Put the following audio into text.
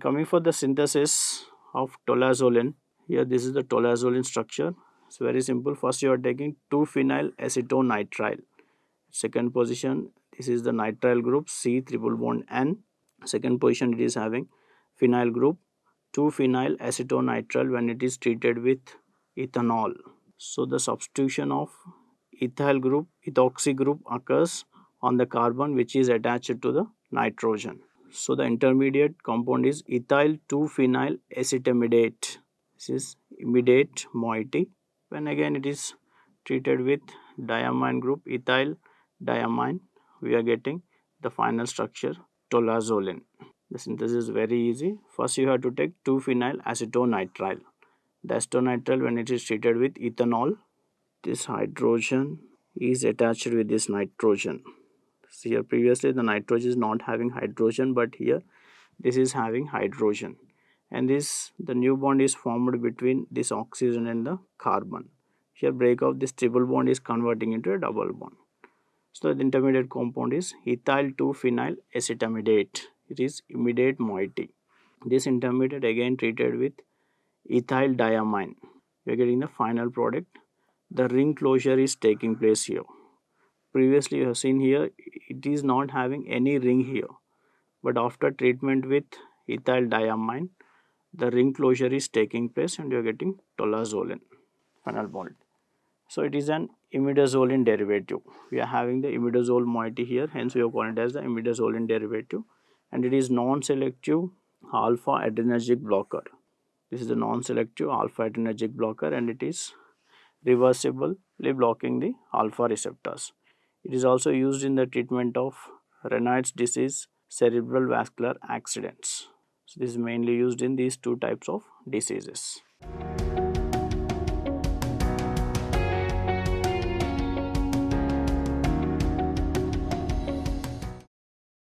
coming for the synthesis of tolazoline, here this is the tolazoline structure. It's very simple. First you are taking 2-phenyl acetonitrile. Second position, this is the nitrile group, C triple bond N. Second position, it is having phenyl group, 2-phenyl acetonitrile when it is treated with ethanol. So the substitution of ethyl group, ethoxy group occurs on the carbon which is attached to the nitrogen. So the intermediate compound is ethyl 2-phenyl acetamidate. This is immediate moiety. When again it is treated with diamine group, ethyl diamine, we are getting the final structure tolazoline. The synthesis is very easy. First you have to take 2-phenyl acetonitrile. The acetonitrile, when it is treated with ethanol, this hydrogen is attached with this nitrogen. See here, previously the nitrogen is not having hydrogen, but here this is having hydrogen, and the new bond is formed between this oxygen and the carbon. Here break of this triple bond is converting into a double bond. So the intermediate compound is ethyl 2-phenyl acetamidate. It is immediate moiety. This intermediate again treated with ethyl diamine. We are getting the final product. The ring closure is taking place here. Previously you have seen here it is not having any ring here, but after treatment with ethyl diamine, the ring closure is taking place and you are getting tolazoline, final bond. So it is an imidazoline derivative. We are having the imidazole moiety here, hence we have called it as the imidazoline derivative, and it is non-selective alpha adrenergic blocker. This is a non-selective alpha adrenergic blocker, and it is reversibly blocking the alpha receptors. It is also used in the treatment of Raynaud's disease, cerebral vascular accidents. So this is mainly used in these two types of diseases.